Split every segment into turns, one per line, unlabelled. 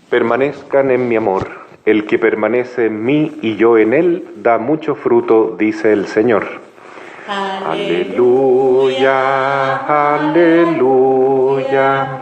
Permanezcan en mi amor. El que permanece en mí y yo en él da mucho fruto, dice el Señor. Aleluya, aleluya.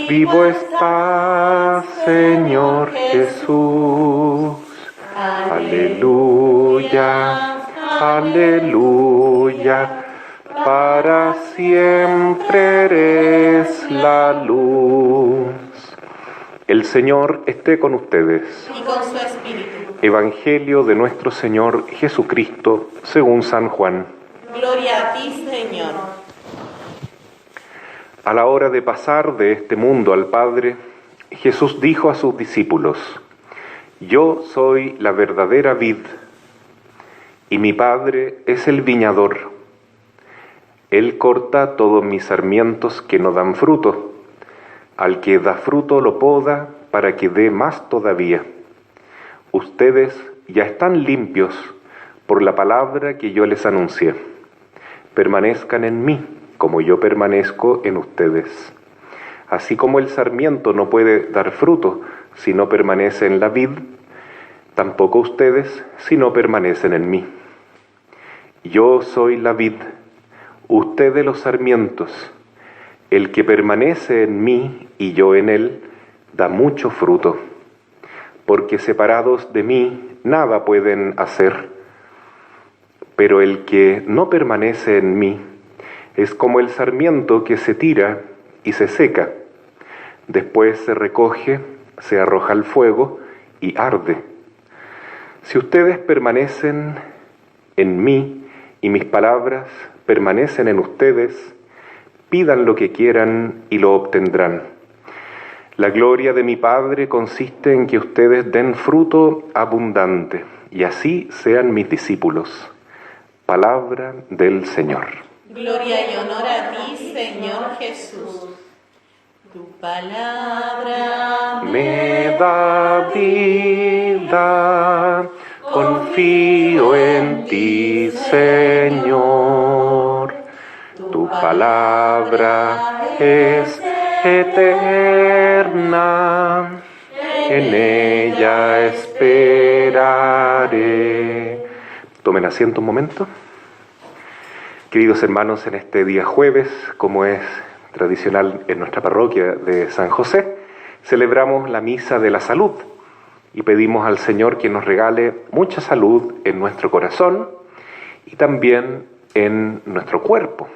Vivo estás, Señor Jesús. Aleluya, aleluya. Para siempre eres la luz. El Señor esté con ustedes.
Y con su espíritu.
Evangelio de nuestro Señor Jesucristo según San Juan.
Gloria a ti, Señor.
A la hora de pasar de este mundo al Padre, Jesús dijo a sus discípulos: Yo soy la verdadera vid, y mi Padre es el viñador. Él corta todos mis sarmientos que no dan fruto. Al que da fruto lo poda para que dé más todavía. Ustedes ya están limpios por la palabra que yo les anuncié. Permanezcan en mí, como yo permanezco en ustedes. Así como el sarmiento no puede dar fruto si no permanece en la vid, tampoco ustedes si no permanecen en mí. Yo soy la vid, ustedes los sarmientos. El que permanece en mí y yo en él, da mucho fruto, porque separados de mí nada pueden hacer. Pero el que no permanece en mí es como el sarmiento que se tira y se seca. Después se recoge, se arroja al fuego y arde. Si ustedes permanecen en mí y mis palabras permanecen en ustedes, pidan lo que quieran y lo obtendrán. La gloria de mi Padre consiste en que ustedes den fruto abundante y así sean mis discípulos. Palabra del Señor.
Gloria y honor a ti, Señor Jesús. Tu palabra
Me da vida, confío en ti, Señor. Tu palabra es eterna, en ella esperaré. Tomen asiento un momento. Queridos hermanos, en este día jueves, como es tradicional en nuestra parroquia de San José, celebramos la misa de la salud y pedimos al Señor que nos regale mucha salud en nuestro corazón y también en nuestro cuerpo,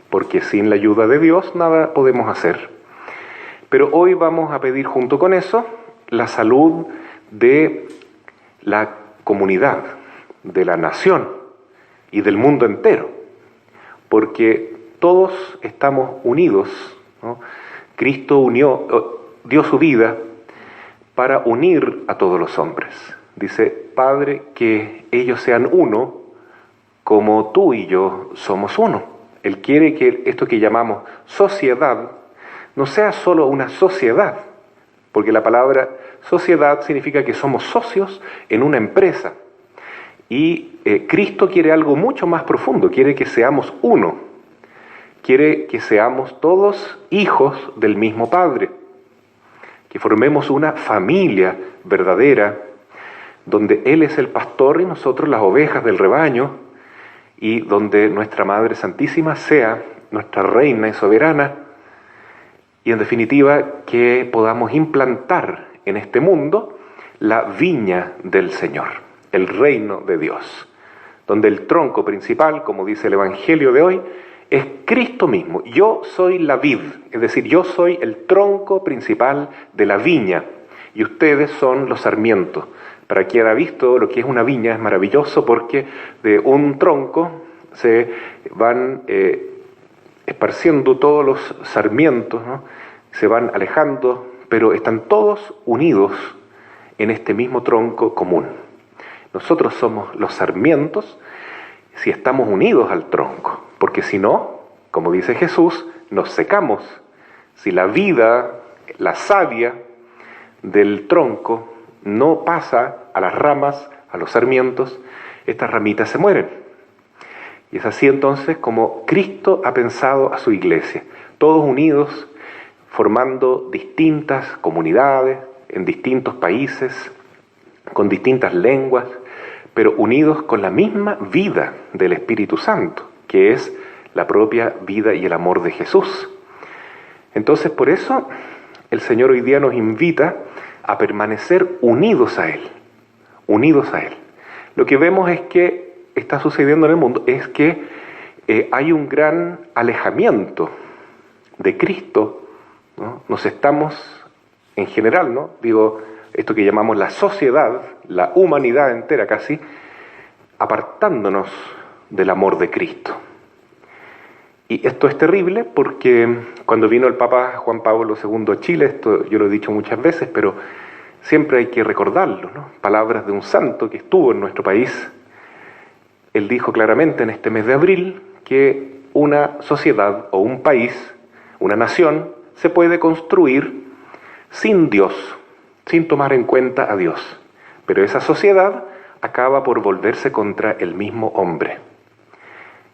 porque sin la ayuda de Dios nada podemos hacer. Pero hoy vamos a pedir junto con eso la salud de la comunidad, de la nación y del mundo entero, porque todos estamos unidos, ¿no? Cristo dio su vida para unir a todos los hombres. Dice: Padre, que ellos sean uno como tú y yo somos uno. Él quiere que esto que llamamos sociedad no sea solo una sociedad, porque la palabra sociedad significa que somos socios en una empresa. Y Cristo quiere algo mucho más profundo, quiere que seamos uno, quiere que seamos todos hijos del mismo Padre, que formemos una familia verdadera, donde Él es el pastor y nosotros las ovejas del rebaño, y donde nuestra Madre Santísima sea nuestra reina y soberana, y en definitiva que podamos implantar en este mundo la viña del Señor, el reino de Dios, donde el tronco principal, como dice el Evangelio de hoy, es Cristo mismo. Yo soy la vid, es decir, yo soy el tronco principal de la viña y ustedes son los sarmientos. Para quien ha visto lo que es una viña, es maravilloso porque de un tronco se van esparciendo todos los sarmientos, ¿no? Se van alejando, pero están todos unidos en este mismo tronco común. Nosotros somos los sarmientos si estamos unidos al tronco, porque si no, como dice Jesús, nos secamos. Si la vida, la savia del tronco no pasa a las ramas, a los sarmientos, estas ramitas se mueren. Y es así entonces como Cristo ha pensado a su iglesia, todos unidos, formando distintas comunidades, en distintos países, con distintas lenguas, pero unidos con la misma vida del Espíritu Santo, que es la propia vida y el amor de Jesús. Entonces, por eso, el Señor hoy día nos invita a permanecer unidos a Él, unidos a Él. Lo que vemos es que está sucediendo en el mundo, es que hay un gran alejamiento de Cristo, ¿no? Nos estamos, en general, ¿no? Digo, esto que llamamos la sociedad, la humanidad entera casi, apartándonos del amor de Cristo. Y esto es terrible porque cuando vino el Papa Juan Pablo II a Chile, esto yo lo he dicho muchas veces, pero siempre hay que recordarlo, ¿no? Palabras de un santo que estuvo en nuestro país. Él dijo claramente en este mes de abril que una sociedad o un país, una nación, se puede construir sin Dios, sin tomar en cuenta a Dios. Pero esa sociedad acaba por volverse contra el mismo hombre.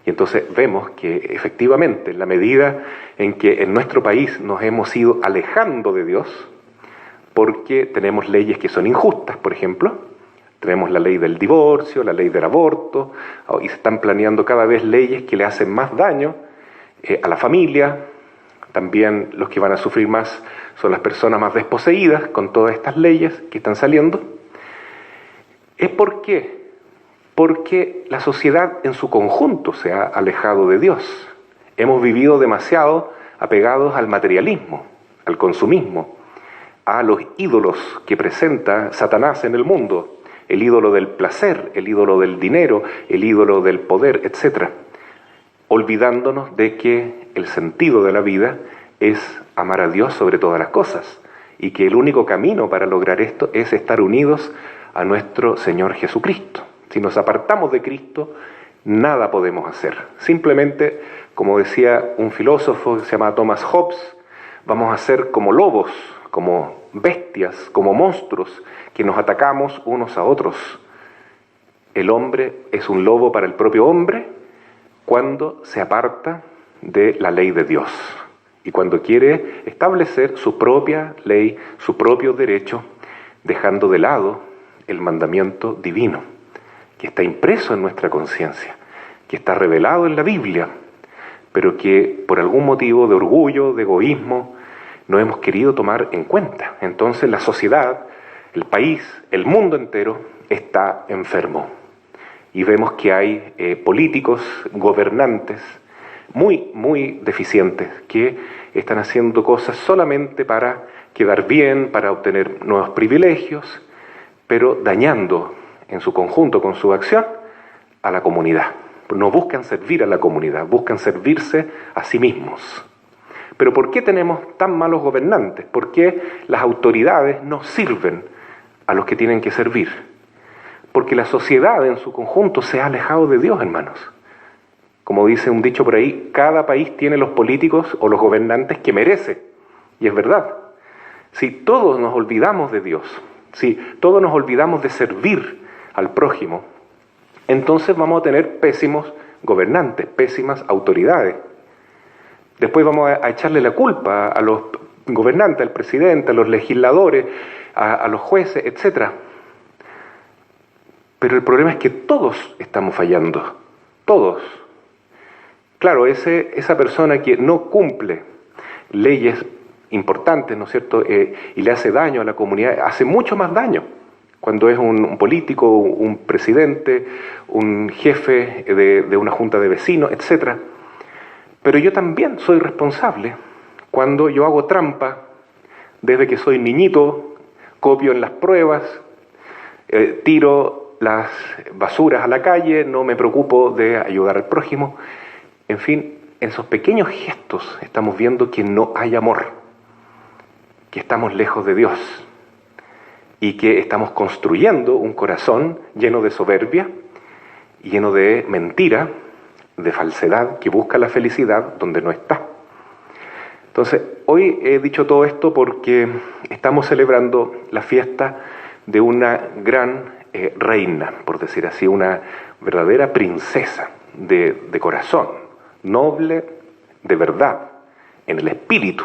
Y entonces vemos que efectivamente, en la medida en que en nuestro país nos hemos ido alejando de Dios, porque tenemos leyes que son injustas, por ejemplo, tenemos la ley del divorcio, la ley del aborto, y se están planeando cada vez leyes que le hacen más daño a la familia. También los que van a sufrir más son las personas más desposeídas con todas estas leyes que están saliendo. ¿Es por qué? Porque la sociedad en su conjunto se ha alejado de Dios. Hemos vivido demasiado apegados al materialismo, al consumismo, a los ídolos que presenta Satanás en el mundo, el ídolo del placer, el ídolo del dinero, el ídolo del poder, etc. Olvidándonos de que el sentido de la vida es amar a Dios sobre todas las cosas y que el único camino para lograr esto es estar unidos a nuestro Señor Jesucristo. Si nos apartamos de Cristo, nada podemos hacer. Simplemente, como decía un filósofo que se llama Thomas Hobbes, vamos a ser como lobos, como bestias, como monstruos, que nos atacamos unos a otros. El hombre es un lobo para el propio hombre cuando se aparta de la ley de Dios y cuando quiere establecer su propia ley, su propio derecho, dejando de lado el mandamiento divino, que está impreso en nuestra conciencia, que está revelado en la Biblia, pero que por algún motivo de orgullo, de egoísmo, no hemos querido tomar en cuenta. Entonces la sociedad, el país, el mundo entero está enfermo. Y vemos que hay políticos, gobernantes, muy deficientes, que están haciendo cosas solamente para quedar bien, para obtener nuevos privilegios, pero dañando en su conjunto con su acción a la comunidad. No buscan servir a la comunidad, buscan servirse a sí mismos. Pero ¿por qué tenemos tan malos gobernantes? ¿Por qué las autoridades no sirven a los que tienen que servir? Porque la sociedad en su conjunto se ha alejado de Dios, hermanos. Como dice un dicho por ahí, cada país tiene los políticos o los gobernantes que merece. Y es verdad. Si todos nos olvidamos de Dios, si todos nos olvidamos de servir al prójimo, entonces vamos a tener pésimos gobernantes, pésimas autoridades. Después vamos a echarle la culpa a los gobernantes, al presidente, a los legisladores, a los jueces, etc. Pero el problema es que todos estamos fallando, todos. Claro, esa persona que no cumple leyes importantes, ¿no es cierto?, y le hace daño a la comunidad, hace mucho más daño cuando es un político, un presidente, un jefe de una junta de vecinos, etc. Pero yo también soy responsable cuando yo hago trampa, desde que soy niñito, copio en las pruebas, tiro las basuras a la calle, no me preocupo de ayudar al prójimo. En fin, en esos pequeños gestos estamos viendo que no hay amor, que estamos lejos de Dios y que estamos construyendo un corazón lleno de soberbia, lleno de mentira, de falsedad, que busca la felicidad donde no está. Entonces, hoy he dicho todo esto porque estamos celebrando la fiesta de una gran reina, por decir así, una verdadera princesa de corazón, noble de verdad, en el espíritu,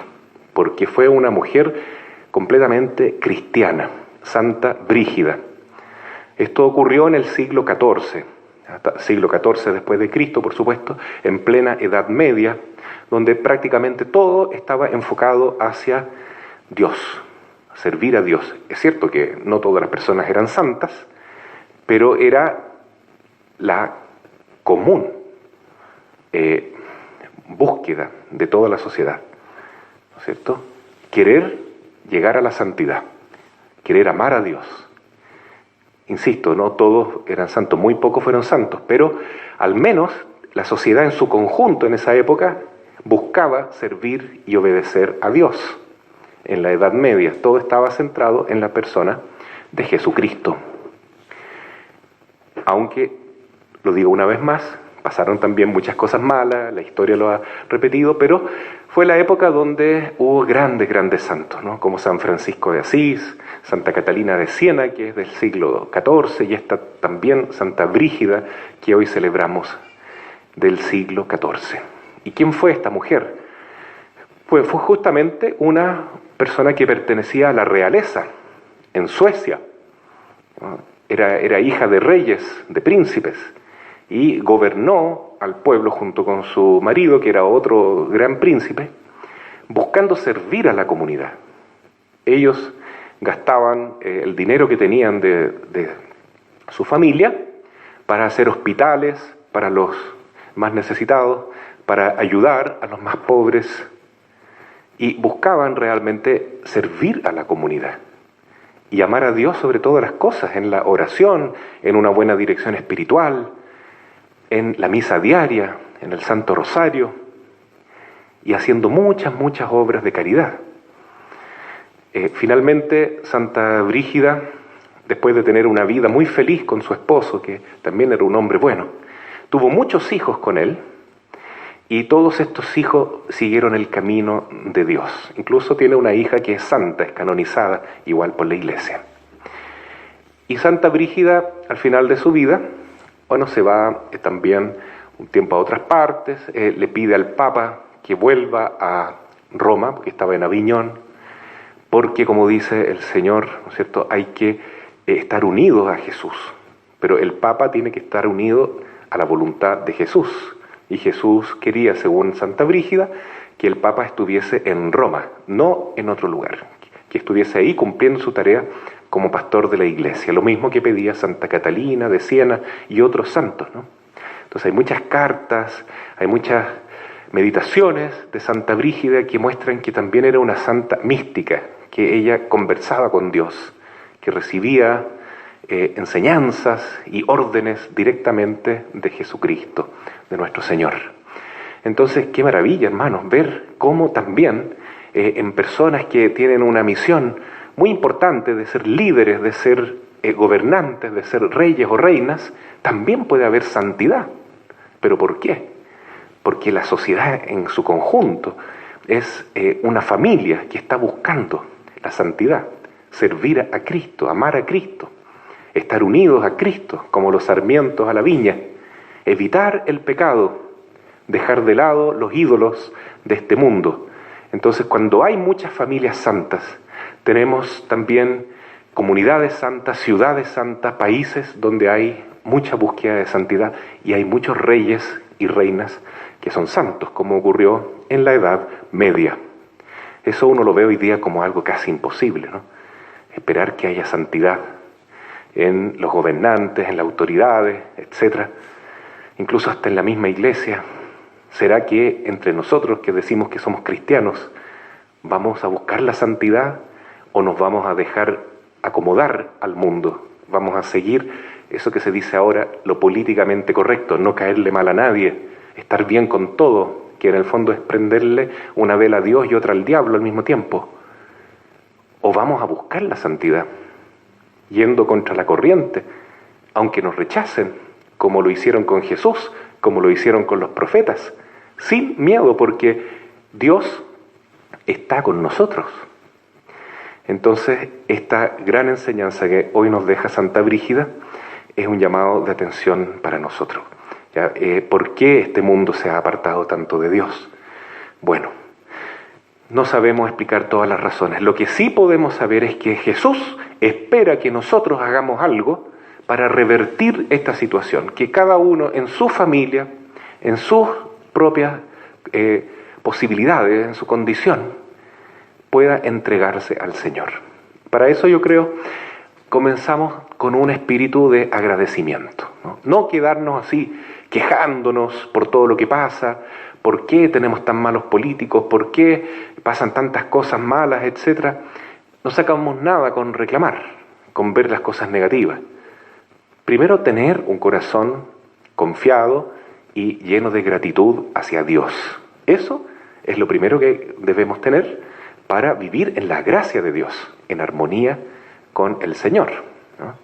porque fue una mujer completamente cristiana, Santa Brígida. Esto ocurrió en el siglo XIV, hasta siglo XIV después de Cristo, por supuesto, en plena Edad Media, donde prácticamente todo estaba enfocado hacia Dios, servir a Dios. Es cierto que no todas las personas eran santas, pero era la común búsqueda de toda la sociedad, ¿no es cierto? Querer llegar a la santidad, querer amar a Dios. Insisto, no todos eran santos, muy pocos fueron santos, pero al menos la sociedad en su conjunto en esa época buscaba servir y obedecer a Dios. En la Edad Media todo estaba centrado en la persona de Jesucristo. Aunque, lo digo una vez más, pasaron también muchas cosas malas, la historia lo ha repetido, pero fue la época donde hubo grandes santos, ¿no? Como San Francisco de Asís, Santa Catalina de Siena, que es del siglo XIV, y esta también Santa Brígida, que hoy celebramos, del siglo XIV. ¿Y quién fue esta mujer? Pues fue justamente una persona que pertenecía a la realeza en Suecia, ¿no? Era hija de reyes, de príncipes, y gobernó al pueblo junto con su marido, que era otro gran príncipe, buscando servir a la comunidad. Ellos gastaban el dinero que tenían de su familia para hacer hospitales para los más necesitados, para ayudar a los más pobres, y buscaban realmente servir a la comunidad y amar a Dios sobre todas las cosas, en la oración, en una buena dirección espiritual, en la misa diaria, en el Santo Rosario, y haciendo muchas obras de caridad. Finalmente, Santa Brígida, después de tener una vida muy feliz con su esposo, que también era un hombre bueno, tuvo muchos hijos con él, y todos estos hijos siguieron el camino de Dios. Incluso tiene una hija que es santa, es canonizada, igual por la Iglesia. Y Santa Brígida, al final de su vida, bueno, se va también un tiempo a otras partes, le pide al Papa que vuelva a Roma, porque estaba en Aviñón, porque, como dice el Señor, ¿no es cierto?, hay que estar unidos a Jesús, pero el Papa tiene que estar unido a la voluntad de Jesús, y Jesús quería, según Santa Brígida, que el Papa estuviese en Roma, no en otro lugar, que estuviese ahí cumpliendo su tarea como pastor de la Iglesia, lo mismo que pedía Santa Catalina de Siena y otros santos, ¿no? Entonces hay muchas cartas, hay muchas meditaciones de Santa Brígida que muestran que también era una santa mística, que ella conversaba con Dios, que recibía enseñanzas y órdenes directamente de Jesucristo, de nuestro Señor. Entonces, qué maravilla, hermanos, ver cómo también en personas que tienen una misión muy importante de ser líderes, de ser gobernantes, de ser reyes o reinas, también puede haber santidad. ¿Pero por qué? Porque la sociedad en su conjunto es una familia que está buscando la santidad, servir a Cristo, amar a Cristo, estar unidos a Cristo, como los sarmientos a la viña, evitar el pecado, dejar de lado los ídolos de este mundo. Entonces, cuando hay muchas familias santas, tenemos también comunidades santas, ciudades santas, países donde hay mucha búsqueda de santidad y hay muchos reyes y reinas que son santos, como ocurrió en la Edad Media. Eso uno lo ve hoy día como algo casi imposible, ¿no? Esperar que haya santidad en los gobernantes, en las autoridades, etc. Incluso hasta en la misma Iglesia. ¿Será que entre nosotros que decimos que somos cristianos vamos a buscar la santidad o nos vamos a dejar acomodar al mundo? Vamos a seguir eso que se dice ahora, lo políticamente correcto, no caerle mal a nadie, estar bien con todo, que en el fondo es prenderle una vela a Dios y otra al diablo al mismo tiempo. ¿O vamos a buscar la santidad, yendo contra la corriente, aunque nos rechacen, como lo hicieron con Jesús, como lo hicieron con los profetas, sin miedo, porque Dios está con nosotros? Entonces, esta gran enseñanza que hoy nos deja Santa Brígida es un llamado de atención para nosotros. ¿Ya? ¿Por qué este mundo se ha apartado tanto de Dios? Bueno, no sabemos explicar todas las razones. Lo que sí podemos saber es que Jesús espera que nosotros hagamos algo para revertir esta situación, que cada uno en su familia, en sus propias posibilidades, en su condición, pueda entregarse al Señor. Para eso yo creo, comenzamos con un espíritu de agradecimiento, no quedarnos así quejándonos por todo lo que pasa, por qué tenemos tan malos políticos, por qué pasan tantas cosas malas, etc. No sacamos nada con reclamar, con ver las cosas negativas. Primero, tener un corazón confiado y lleno de gratitud hacia Dios. Eso es lo primero que debemos tener para vivir en la gracia de Dios, en armonía con el Señor, ¿no?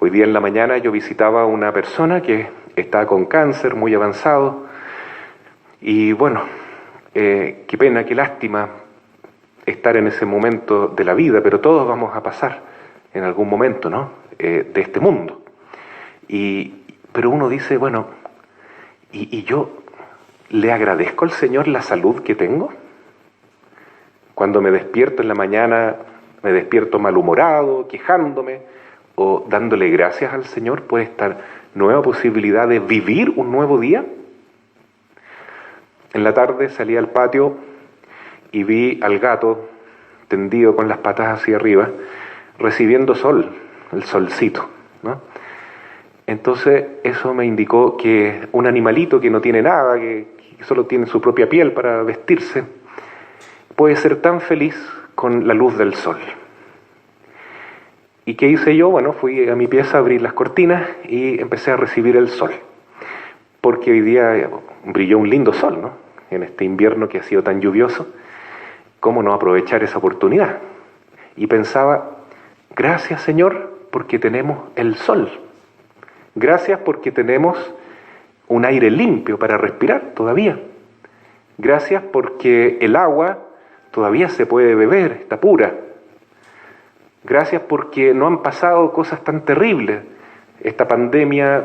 Hoy día en la mañana yo visitaba a una persona que está con cáncer muy avanzado y bueno, qué pena, qué lástima estar en ese momento de la vida, pero todos vamos a pasar en algún momento, ¿no? De este mundo. Pero uno dice, bueno, ¿y yo le agradezco al Señor la salud que tengo? Cuando me despierto en la mañana, me despierto malhumorado, quejándome, o dándole gracias al Señor por esta nueva posibilidad de vivir un nuevo día. En la tarde salí al patio y vi al gato tendido con las patas hacia arriba, recibiendo sol, el solcito, ¿no? Entonces eso me indicó que un animalito que no tiene nada, que solo tiene su propia piel para vestirse, puede ser tan feliz con la luz del sol. ¿Y qué hice yo? Bueno, fui a mi pieza a abrir las cortinas y empecé a recibir el sol. Porque hoy día brilló un lindo sol, ¿no? En este invierno que ha sido tan lluvioso. ¿Cómo no aprovechar esa oportunidad? Y pensaba, gracias Señor, porque tenemos el sol. Gracias porque tenemos un aire limpio para respirar todavía. Gracias porque el agua todavía se puede beber, está pura. Gracias porque no han pasado cosas tan terribles. Esta pandemia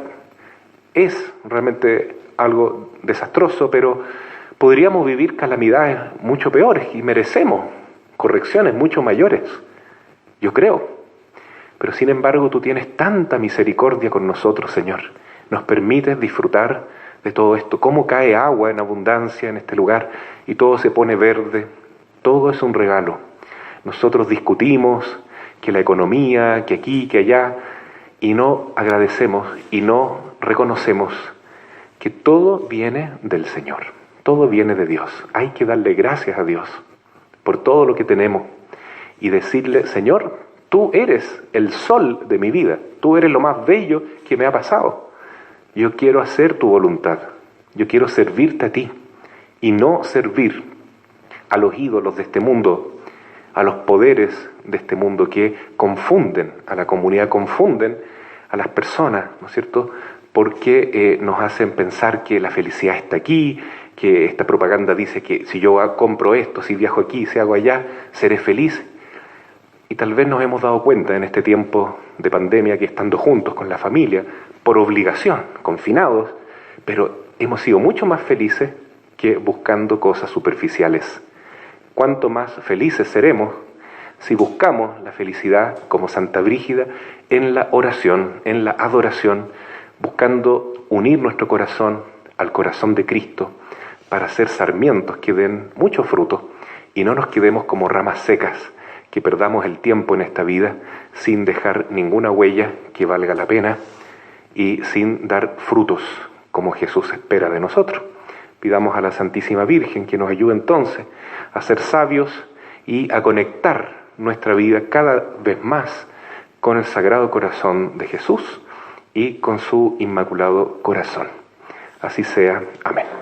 es realmente algo desastroso, pero podríamos vivir calamidades mucho peores y merecemos correcciones mucho mayores, yo creo. Pero sin embargo tú tienes tanta misericordia con nosotros, Señor. Nos permites disfrutar de todo esto. Cómo cae agua en abundancia en este lugar y todo se pone verde. Todo es un regalo. Nosotros discutimos que la economía, que aquí, que allá, y no agradecemos y no reconocemos que todo viene del Señor, todo viene de Dios. Hay que darle gracias a Dios por todo lo que tenemos y decirle, Señor, tú eres el sol de mi vida, tú eres lo más bello que me ha pasado. Yo quiero hacer tu voluntad, yo quiero servirte a ti y no servir a los ídolos de este mundo, a los poderes de este mundo que confunden a la comunidad, confunden a las personas, ¿no es cierto?, porque nos hacen pensar que la felicidad está aquí, que esta propaganda dice que si yo compro esto, si viajo aquí, si hago allá, seré feliz. Y tal vez nos hemos dado cuenta en este tiempo de pandemia que estando juntos con la familia, por obligación, confinados, pero hemos sido mucho más felices que buscando cosas superficiales. Cuánto más felices seremos si buscamos la felicidad como Santa Brígida en la oración, en la adoración, buscando unir nuestro corazón al corazón de Cristo para ser sarmientos que den mucho fruto y no nos quedemos como ramas secas, que perdamos el tiempo en esta vida sin dejar ninguna huella que valga la pena y sin dar frutos como Jesús espera de nosotros. Pidamos a la Santísima Virgen que nos ayude entonces a ser sabios y a conectar nuestra vida cada vez más con el Sagrado Corazón de Jesús y con su Inmaculado Corazón. Así sea. Amén.